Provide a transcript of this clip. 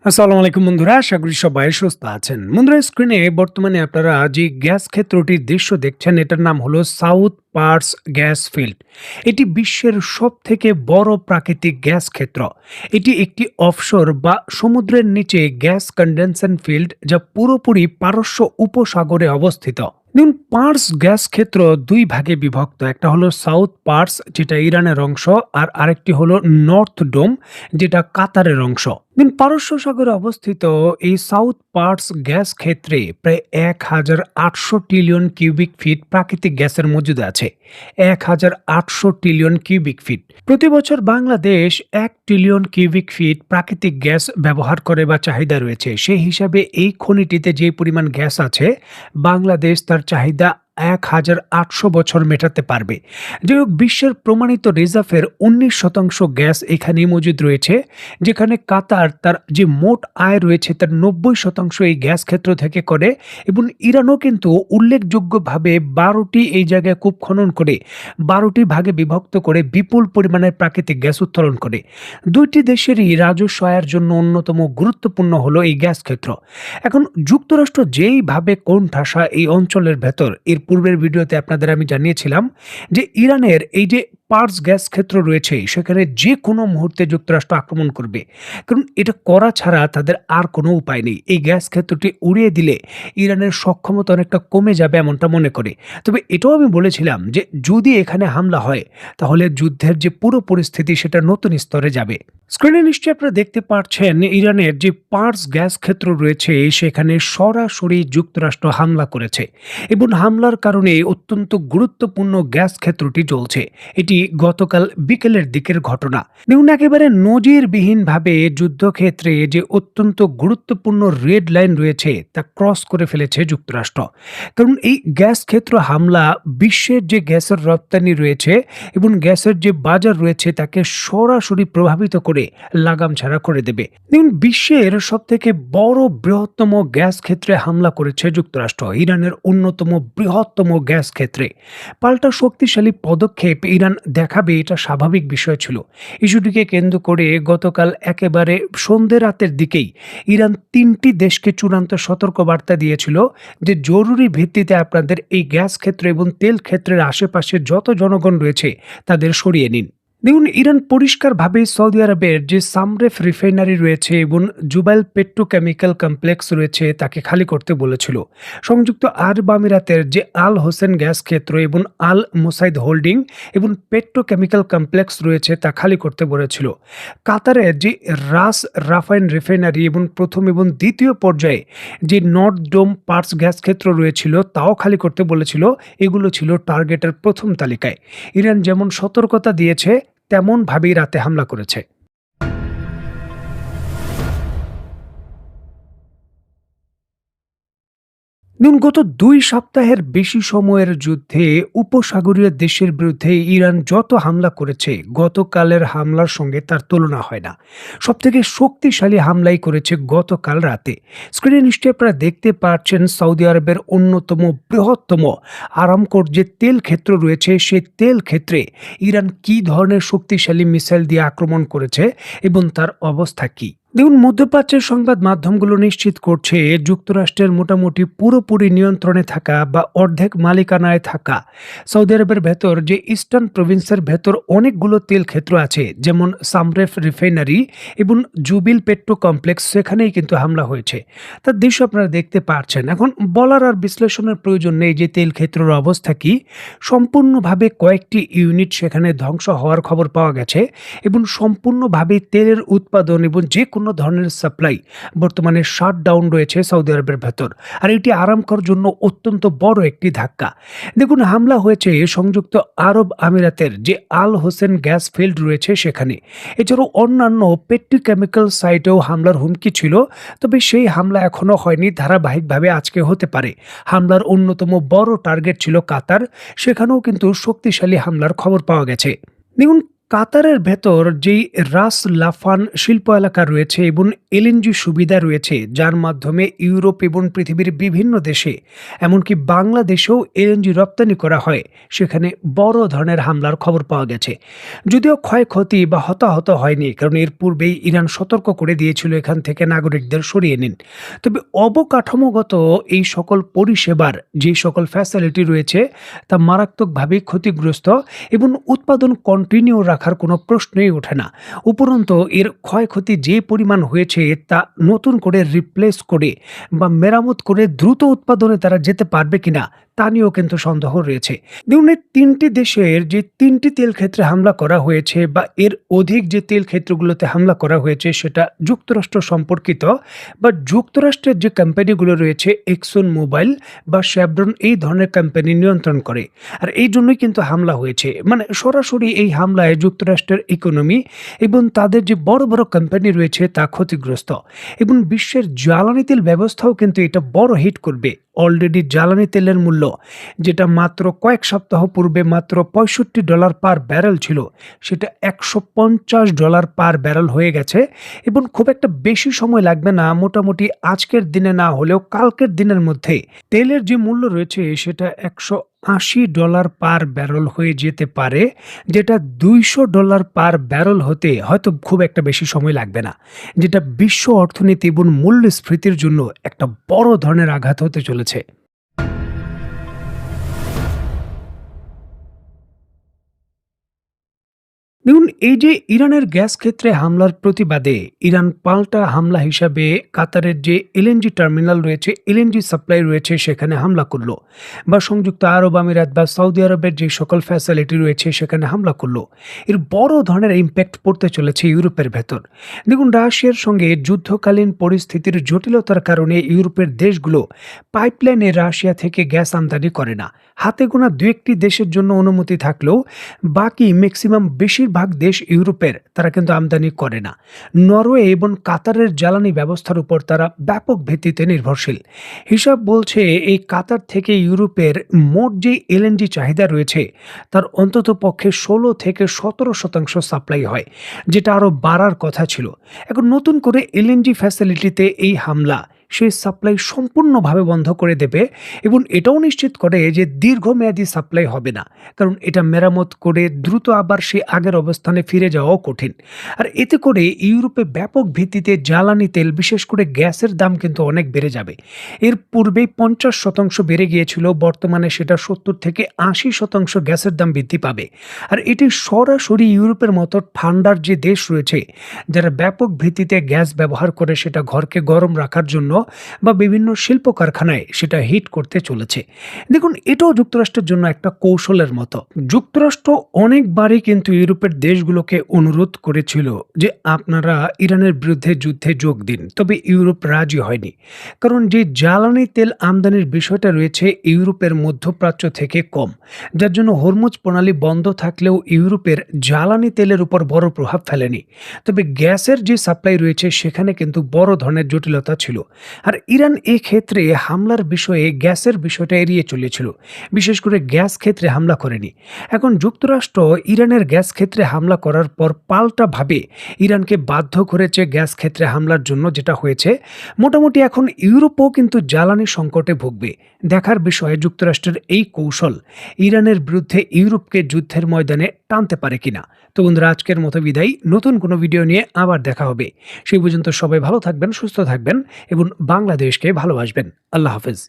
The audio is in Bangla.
আসসালামু আলাইকুম বন্ধুরা, আশা করি সবাই সুস্থ আছেন। বন্ধুরা, স্ক্রিনে বর্তমানে আপনারা যে গ্যাস ক্ষেত্রটির দৃশ্য দেখছেন, এটার নাম হলো সাউথ পার্স গ্যাস ফিল্ড। এটি বিশ্বের সবথেকে বড় প্রাকৃতিক গ্যাস ক্ষেত্র। এটি একটি অফশোর বা সমুদ্রের নিচে গ্যাস কনডেনশন ফিল্ড, যা পুরোপুরি পারস্য উপসাগরে অবস্থিত। দেখুন, পার্স গ্যাস ক্ষেত্র দুই ভাগে বিভক্ত। একটা হলো সাউথ পার্স, যেটা ইরানের অংশ, আর আরেকটি হলো নর্থ ডোম, যেটা কাতারের অংশ। পারস্য সাগরে অবস্থিত এই সাউথ পার্টস গ্যাস ক্ষেত্রে প্রায় 1,800 ট্রিলিয়ন কিউবিক ফিট প্রাকৃতিক গ্যাসের মজুদ আছে। 1,800 ট্রিলিয়ন কিউবিক ফিট। প্রতি বছর বাংলাদেশ 1 ট্রিলিয়ন কিউবিক ফিট প্রাকৃতিক গ্যাস ব্যবহার করে বা চাহিদা রয়েছে। সেই হিসাবে এই খনিটিতে যে পরিমাণ গ্যাস আছে, বাংলাদেশ তার চাহিদা 1,800 বছর মেটাতে পারবে। যাই হোক, বিশ্বের প্রমাণিত রিজার্ভের 19% গ্যাস এখানেই মজুদ রয়েছে, যেখানে কাতার তার যে মোট আয় রয়েছে তার 90% এই গ্যাস ক্ষেত্র থেকে করে, এবং ইরানও কিন্তু উল্লেখযোগ্যভাবে 12টি এই জায়গায় কূপ খনন করে 12টি ভাগে বিভক্ত করে বিপুল পরিমাণের প্রাকৃতিক গ্যাস উত্তোলন করে। দুইটি দেশেরই রাজস্ব আয়ের জন্য অন্যতম গুরুত্বপূর্ণ হলো এই গ্যাস ক্ষেত্র। এখন যুক্তরাষ্ট্র যেইভাবে কোণঠাসা এই অঞ্চলের ভেতর, এর পূর্বের ভিডিওতে আপনাদের আমি জানিয়েছিলাম যে ইরানের এই যে পার্স গ্যাস ক্ষেত্র রয়েছে, সেখানে যে কোনো মুহূর্তে যুক্তরাষ্ট্র আক্রমণ করবে, কারণ এটা করা ছাড়া তাদের আর কোনো উপায় নেই। এই গ্যাস ক্ষেত্রটি উড়িয়ে দিলে ইরানের সক্ষমতা অনেকটা কমে যাবে, এমনটা মনে করে। তবে এটাও আমি বলেছিলাম যে যদি এখানে হামলা হয়, তাহলে যুদ্ধের যে পুরো পরিস্থিতি সেটা নতুন স্তরে যাবে। স্ক্রিনে নিশ্চয়ই আপনারা দেখতে পাচ্ছেন, ইরানের যে পার্স গ্যাস ক্ষেত্র রয়েছে সেখানে সরাসরি যুক্তরাষ্ট্র হামলা করেছে, এবং হামলার কারণে অত্যন্ত গুরুত্বপূর্ণ গ্যাস ক্ষেত্রটি জ্বলছে। এটি গতকাল বিকেলের দিকের ঘটনা। দেখুন, একেবারে নজিরবিহীনভাবে যুদ্ধক্ষেত্রে যে অত্যন্ত গুরুত্বপূর্ণ রেড লাইন রয়েছে তা ক্রস করে ফেলেছে যুক্তরাষ্ট্র। কারণ এই গ্যাস ক্ষেত্র হামলা বিশ্বের যে গ্যাসের রপ্তানি রয়েছে এবং গ্যাসের যে বাজার রয়েছে তাকে সরাসরি প্রভাবিত করে লাগাম ছাড়া করে দেবে। দেখুন, বিশ্বের সব থেকে বড় বৃহত্তম গ্যাস ক্ষেত্রে হামলা করেছে যুক্তরাষ্ট্র, ইরানের অন্যতম বৃহত্তম গ্যাস ক্ষেত্রে। পাল্টা শক্তিশালী পদক্ষেপ ইরান দেখাবে, এটা স্বাভাবিক বিষয় ছিল। ইস্যুটিকে কেন্দ্র করে গতকাল একেবারে সন্ধ্যে রাতের দিকেই ইরান 3টি দেশকে চূড়ান্ত সতর্কবার্তা দিয়েছিল যে জরুরি ভিত্তিতে আপনাদের এই গ্যাস ক্ষেত্র এবং তেল ক্ষেত্রের আশেপাশে যত জনগণ রয়েছে তাদের সরিয়ে নিন। দেখুন, ইরান পরিষ্কারভাবে সৌদি আরবের যে সামরেফ রিফাইনারি রয়েছে এবং জুবাইল পেট্রোকেমিক্যাল কমপ্লেক্স রয়েছে তাকে খালি করতে বলেছিল। সংযুক্ত আরব আমিরাতের যে আল হোসেন গ্যাস ক্ষেত্র এবং আল মুসাইদ হোল্ডিং এবং পেট্রোকেমিক্যাল কমপ্লেক্স রয়েছে তা খালি করতে বলেছিল। কাতারের যে রাস রাফাইন রিফাইনারি এবং প্রথম এবং দ্বিতীয় পর্যায়ে যে নর্থ ডোম পার্স গ্যাস ক্ষেত্র রয়েছিল তাও খালি করতে বলেছিল। এগুলো ছিল টার্গেটের প্রথম তালিকায়। ইরান যেমন সতর্কতা দিয়েছে, তেমনভাবেই রাতে হামলা করেছে। দেখুন, গত 2 সপ্তাহের বেশি সময়ের যুদ্ধে উপসাগরীয় দেশের বিরুদ্ধে ইরান যত হামলা করেছে, গতকালের হামলার সঙ্গে তার তুলনা হয় না। সবথেকে শক্তিশালী হামলাই করেছে গতকাল রাতে। স্ক্রিনে নিশ্চয়ই আপনারা দেখতে পাচ্ছেন, সৌদি আরবের অন্যতম বৃহত্তম আরামকোর যে তেল ক্ষেত্র রয়েছে, সেই তেল ক্ষেত্রে ইরান কী ধরনের শক্তিশালী মিসাইল দিয়ে আক্রমণ করেছে এবং তার অবস্থা কী। দেখুন, মধ্যপ্রাচ্যের সংবাদ মাধ্যমগুলো নিশ্চিত করছে যুক্তরাষ্ট্রের মোটামুটি পুরোপুরি নিয়ন্ত্রণে থাকা বা অর্ধেক মালিকানায় থাকা সৌদি আরবের ভেতর যে ইস্টার্ন প্রভিন্সের ভেতর অনেকগুলো তেল ক্ষেত্র আছে, যেমন সামরেফ রিফাইনারি এবং জুবিল পেট্রো কমপ্লেক্স, সেখানেই কিন্তু হামলা হয়েছে। তার দৃশ্য আপনারা দেখতে পাচ্ছেন। এখন বলার আর বিশ্লেষণের প্রয়োজন নেই যে তেল ক্ষেত্রের অবস্থা কি। সম্পূর্ণভাবে কয়েকটি ইউনিট সেখানে ধ্বংস হওয়ার খবর পাওয়া গেছে, এবং সম্পূর্ণভাবে তেলের উৎপাদন এবং যে কোনো ধরনের সাপ্লাই বর্তমানে শাটডাউন রয়েছে সৌদি আরবের ভেতর। আর এটি আরামকর জন্য অত্যন্ত বড় একটি ধাক্কা। দেখুন, হামলা হয়েছে সংযুক্ত আরব আমিরাতের যে আল হোসেন গ্যাস ফিল্ড রয়েছে সেখানে। এছাড়াও অন্যান্য পেট্রোকেমিক্যাল সাইটেও হামলার হুমকি ছিল, তবে সেই হামলা এখনো হয়নি। ধারাবাহিকভাবে আজকে হতে পারে। হামলার অন্যতম বড় টার্গেট ছিল কাতার, সেখানেও কিন্তু শক্তিশালী হামলার খবর পাওয়া গেছে। দেখুন, কাতারের ভেতর যেই রাস লাফান শিল্প এলাকা রয়েছে এবং এলএনজি সুবিধা রয়েছে, যার মাধ্যমে ইউরোপ এবং পৃথিবীর বিভিন্ন দেশে এমনকি বাংলাদেশেও এলএনজি রপ্তানি করা হয়, সেখানে বড় ধরনের হামলার খবর পাওয়া গেছে। যদিও ক্ষয়ক্ষতি বা হতাহত হয়নি, কারণ এর পূর্বেই ইরান সতর্ক করে দিয়েছিল এখান থেকে নাগরিকদের সরিয়ে নিন। তবে অবকাঠামোগত এই সকল পরিষেবার যে সকল ফ্যাসিলিটি রয়েছে তা মারাত্মকভাবে ক্ষতিগ্রস্ত এবং উৎপাদন কন্টিনিউ রাখার কোনো প্রশ্নই ওঠে না। উপরন্তু এর ক্ষয়ক্ষতি যে পরিমাণ হয়েছে তা নতুন করে রিপ্লেস করে বা মেরামত করে দ্রুত উৎপাদনে তারা যেতে পারবে কিনা তা নিয়েও কিন্তু সন্দেহ রয়েছে। দেখুন, এই ৩টি দেশের যে ৩টি তেল ক্ষেত্রে হামলা করা হয়েছে বা এর অধিক যে তেল ক্ষেত্রগুলোতে হামলা করা হয়েছে সেটা যুক্তরাষ্ট্র সম্পর্কিত বা যুক্তরাষ্ট্রের যে কোম্পানিগুলো রয়েছে এক্সন মোবাইল বা শেভরন এই ধরনের কোম্পানি নিয়ন্ত্রণ করে। আর এই জন্যই কিন্তু হামলা হয়েছে। মানে সরাসরি এই হামলায় যুক্তরাষ্ট্রের ইকোনমি এবং তাদের যে বড় বড় কোম্পানি রয়েছে তা ক্ষতিগ্রস্ত এবং বিশ্বের জ্বালানি তেল ব্যবস্থাও কিন্তু এটা বড় হিট করবে। অলরেডি জ্বালানি তেলের মূল্য, যেটা মাত্র কয়েক সপ্তাহ পূর্বে মাত্র $65 পার ব্যারেল ছিল, সেটা $150 পার ব্যারেল হয়ে গেছে এবং খুব একটা বেশি সময় লাগবে না, মোটামুটি আজকের দিনে না হলেও কালকের দিনের মধ্যে তেলের যে মূল্য রয়েছে সেটা $180 পার ব্যারেল হয়ে যেতে পারে, যেটা $200 পার ব্যারেল হতে হয়তো খুব একটা বেশি সময় লাগবে না, যেটা বিশ্ব অর্থনীতি এবং মূল্যস্ফীতির জন্য একটা বড় ধরনের আঘাত হতে চলেছে। দেখুন, এই যে ইরানের গ্যাস ক্ষেত্রে হামলার প্রতিবাদে ইরান পাল্টা হামলা হিসাবে কাতারের যে এলএনজি টার্মিনাল রয়েছে, এলএনজি সাপ্লাই রয়েছে সেখানে হামলা করলো, বা সংযুক্ত আরব আমিরাত বা সৌদি আরবের যে সকল ফ্যাসিলিটি রয়েছে সেখানে হামলা করলো, এর বড় ধরনের ইম্প্যাক্ট পড়তে চলেছে ইউরোপের ভেতর। দেখুন, রাশিয়ার সঙ্গে যুদ্ধকালীন পরিস্থিতির জটিলতার কারণে ইউরোপের দেশগুলো পাইপলাইনে রাশিয়া থেকে গ্যাস আমদানি করে না। হাতে গোনা দু একটি দেশের জন্য অনুমতি থাকলেও বাকি ম্যাক্সিমাম বেশিরভাগ দেশ ইউরোপের তারা কিন্তু আমদানি করে না। নরওয়ে এবং কাতারের জ্বালানি ব্যবস্থার উপর তারা ব্যাপক ভিত্তিতে নির্ভরশীল। হিসাব বলছে এই কাতার থেকে ইউরোপের মোট যে এলএনজি চাহিদা রয়েছে তার অন্তত পক্ষে 16 থেকে 17% সাপ্লাই হয়, যেটা আরও বাড়ার কথা ছিল। এখন নতুন করে এলএনজি ফ্যাসিলিটিতে এই হামলা সেই সাপ্লাই সম্পূর্ণভাবে বন্ধ করে দেবে এবং এটাও নিশ্চিত করে যে দীর্ঘমেয়াদী সাপ্লাই হবে না, কারণ এটা মেরামত করে দ্রুত আবার সে আগের অবস্থানে ফিরে যাওয়াও কঠিন। আর এতে করে ইউরোপে ব্যাপক ভিত্তিতে জ্বালানি তেল, বিশেষ করে গ্যাসের দাম কিন্তু অনেক বেড়ে যাবে। এর পূর্বেই 50% বেড়ে গিয়েছিল, বর্তমানে সেটা 70 থেকে 80% গ্যাসের দাম বৃদ্ধি পাবে। আর এটি সরাসরি ইউরোপের মতো ঠান্ডার যে দেশ রয়েছে যারা ব্যাপক ভিত্তিতে গ্যাস ব্যবহার করে সেটা ঘরকে গরম রাখার জন্য বা বিভিন্ন শিল্প কারখানায় সেটা হিট করতে চলেছে। দেখুন, এটাও যুক্তরাষ্ট্রের জন্য একটা কৌশলের মতো। যুক্তরাষ্ট্র অনেকবারই কিন্তু ইউরোপের দেশগুলোকে অনুরোধ করেছিল যে আপনারা ইরানের বিরুদ্ধে যুদ্ধে যোগ দিন, তবে ইউরোপ রাজি হয়নি, কারণ যে জ্বালানি তেল আমদানির বিষয়টা রয়েছে ইউরোপের মধ্যপ্রাচ্য থেকে কম, যার জন্য হরমুজ প্রণালী বন্ধ থাকলেও ইউরোপের জ্বালানি তেলের উপর বড় প্রভাব ফেলেনি। তবে গ্যাসের যে সাপ্লাই রয়েছে সেখানে কিন্তু বড় ধরনের জটিলতা ছিল। আর ইরান ক্ষেত্রে হামলার বিষয়ে গ্যাসের বিষয়টা এড়িয়ে চলেছিল, বিশেষ করে গ্যাস ক্ষেত্রে হামলা করেনি। এখন যুক্তরাষ্ট্র ইরানের গ্যাস ক্ষেত্রে হামলা করার পর পাল্টাভাবে ইরানকে বাধ্য করেছে গ্যাস ক্ষেত্রে হামলার জন্য, যেটা হয়েছে মোটামুটি এখন ইউরোপও কিন্তু জ্বালানি সংকটে ভুগবে। দেখার বিষয়ে যুক্তরাষ্ট্রের এই কৌশল ইরানের বিরুদ্ধে ইউরোপকে যুদ্ধের ময়দানে টানতে পারে কিনা। তো বন্ধুরা, আজকের মতো বিদায়, নতুন কোনো ভিডিও নিয়ে আবার দেখা হবে। সেই পর্যন্ত সবাই ভালো থাকবেন, সুস্থ থাকবেন এবং বাংলাদেশকে ভালোবাসবেন। আল্লাহ হাফেজ।